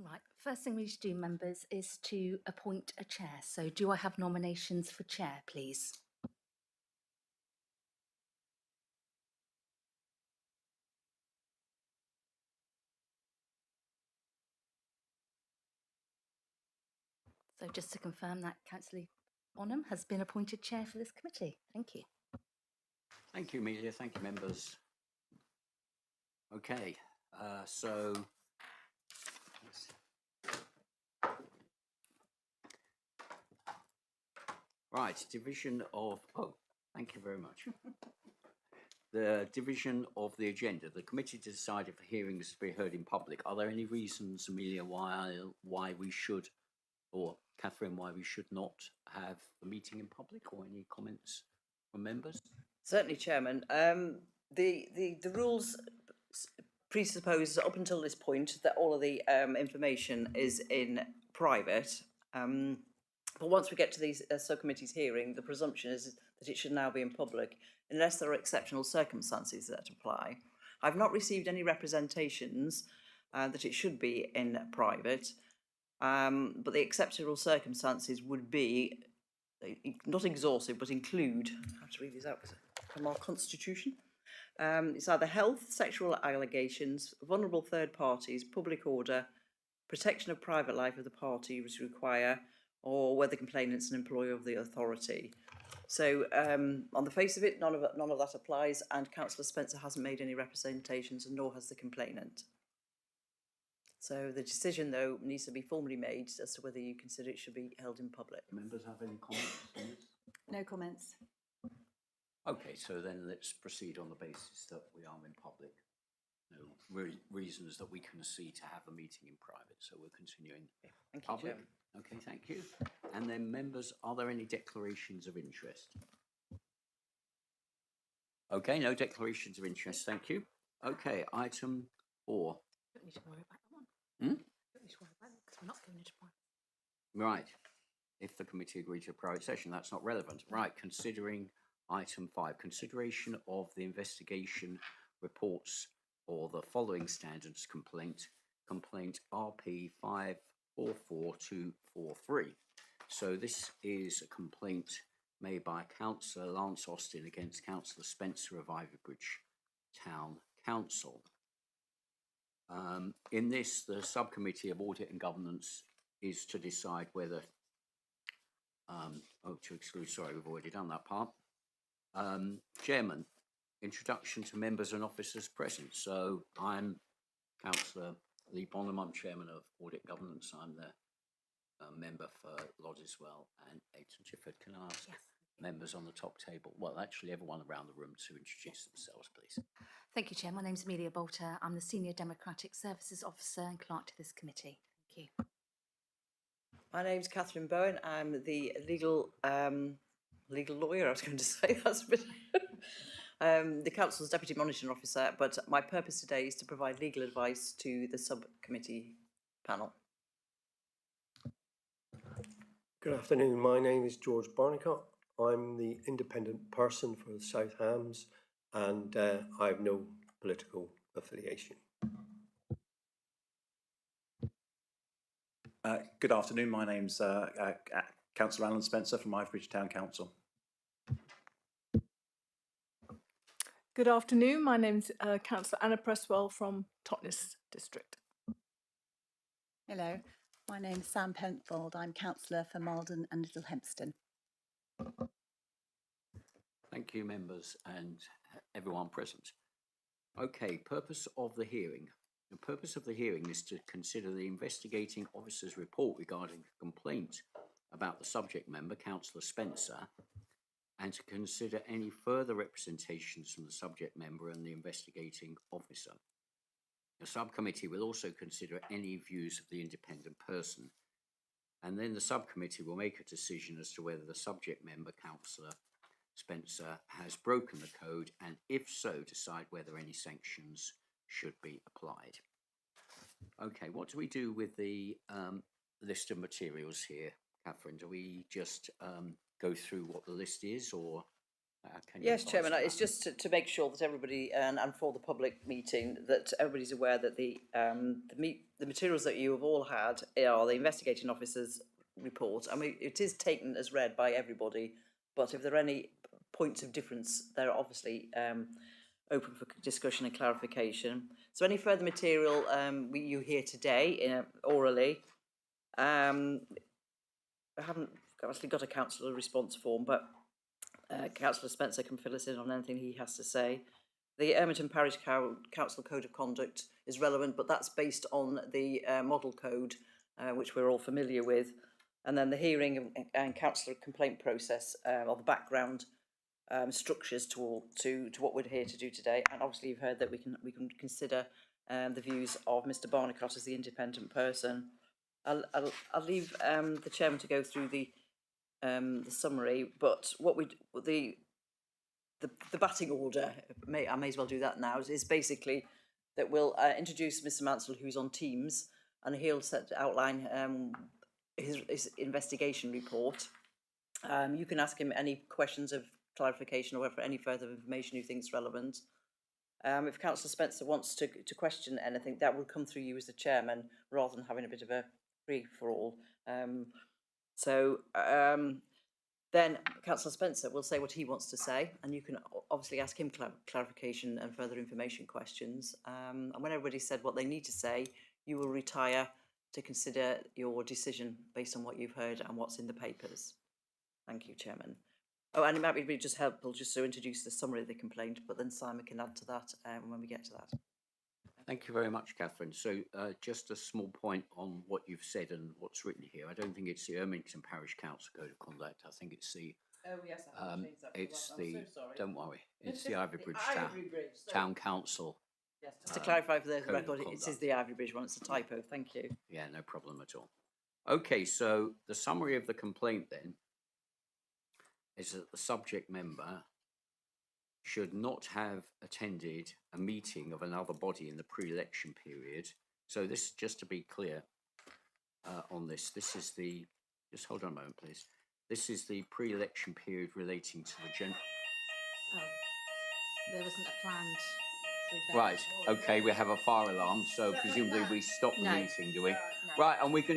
Right, first thing we should do, members, is to appoint a chair. So do I have nominations for chair, please? So just to confirm that Councillor Bonham has been appointed chair for this committee. Thank you. Thank you, Amelia. Thank you, members. Okay, so right, division of, thank you very much. The division of the agenda. The committee decided for hearings to be heard in public. Are there any reasons, Amelia, why we should, or Catherine, why we should not have the meeting in public, or any comments from members? Certainly, Chairman. The rules presuppose up until this point that all of the information is in private. But once we get to these subcommittees hearing, the presumption is that it should now be in public, unless there are exceptional circumstances that apply. I've not received any representations that it should be in private, but the exceptional circumstances would be not exhaustive, but include. I have to read these out from our constitution. It's either health, sexual allegations, vulnerable third parties, public order, protection of private life of the parties require, or whether complainant's an employee of the authority. So on the face of it, none of that applies, and Councillor Spencer hasn't made any representations, and nor has the complainant. So the decision, though, needs to be formally made as to whether you consider it should be held in public. Members have any comments on this? No comments. Okay, so then let's proceed on the basis that we are in public. No reasons that we can see to have a meeting in private, so we're continuing Thank you, public. Chairman. Okay, thank you. And then, members, are there any declarations of interest? Okay, no declarations of interest, thank you. Okay, item 4. Don't need to worry about that one. Hmm? Don't need to worry about it because we're not going into private. Right. If the committee agreed to a private session, that's not relevant. Right, considering item 5, consideration of the investigation reports for the following standards complaint RP 544243. So this is a complaint made by Councillor Lance Austin against Councillor Spencer of Ivybridge Town Council. In this, the subcommittee of Audit and Governance is to decide whether to exclude, sorry, we've already done that part. Chairman, introduction to members and officers present. So I'm Councillor Lee Bonham, I'm Chairman of Audit Governance. I'm the member for Loddiswell and Ayton Gifford. Can I ask members on the top table, well, actually everyone around the room, to introduce themselves, please? Thank you, Chair. My name's Amelia Bolter. I'm the Senior Democratic Services Officer and Clerk to this committee. Thank you. My name's Catherine Bowen. I'm the legal lawyer. I was going to say that's a bit. The Council's Deputy Monitoring Officer, but my purpose today is to provide legal advice to the subcommittee panel. Good afternoon. My name is George Barnicott. I'm the independent person for the South Hams, and I have no political affiliation. Good afternoon. My name's Councillor Alan Spencer from Ivybridge Town Council. Good afternoon. My name's Councillor Anna Presswell from Totnes District. Hello, my name's Sam Penfold. I'm Councillor for Malden and Little Hempston. Thank you, members and everyone present. Okay, purpose of the hearing. The purpose of the hearing is to consider the investigating officer's report regarding a complaint about the subject member, Councillor Spencer, and to consider any further representations from the subject member and the investigating officer. The subcommittee will also consider any views of the independent person, and then the subcommittee will make a decision as to whether the subject member, Councillor Spencer, has broken the code, and if so, decide whether any sanctions should be applied. Okay, what do we do with the list of materials here, Catherine? Do we just go through what the list is, or Can you Yes, advise Chairman, on it's that? just to make sure that everybody, and for the public meeting, that everybody's aware that the materials that you have all had are the investigating officer's report. I mean, it is taken as read by everybody, but if there are any points of difference, they're obviously open for discussion and clarification. So any further material you hear today orally, I haven't actually got a councillor response form, but Councillor Spencer can fill us in on anything he has to say. The Ermington Parish Council Code of Conduct is relevant, but that's based on the model code, which we're all familiar with. And then the hearing and councillor complaint process, or the background structures to what we're here to do today. And obviously you've heard that we can consider the views of Mr. Barnicott as the independent person. I'll leave the chairman to go through the summary, but the batting order, I may as well do that now, is basically that we'll introduce Mr. Mansell, who's on Teams, and he'll outline his investigation report. You can ask him any questions of clarification or for any further information you think is relevant. If Councillor Spencer wants to question anything, that will come through you as the chairman, rather than having a bit of a free-for-all. Then Councillor Spencer will say what he wants to say, and you can obviously ask him clarification and further information questions. And when everybody's said what they need to say, you will retire to consider your decision based on what you've heard and what's in the papers. Thank you, Chairman. Oh, and it might be just helpful just to introduce the summary of the complaint, but then Simon can add to that when we get to that. Thank you very much, Catherine. So just a small point on what you've said and what's written here. I don't think it's the Ermington Parish Council Code of Conduct. I think it's the... Oh, yes, I have changed that. It's I'm the... so sorry. Don't worry. It's the Ivy Bridge so Town Council. Yes, just to clarify for the Code of record, it Conduct. is the Ivy Bridge one. It's a typo. Thank you. Yeah, no problem at all. Okay, so the summary of the complaint then is that the subject member should not have attended a meeting of another body in the pre-election period. So this, just to be clear on this, this is the, just hold on a moment, please. This is the pre-election period relating to the general... Oh, there wasn't a planned... Right, okay, we have a fire alarm, so presumably we stop the No. meeting, do we? No. Right, and we can just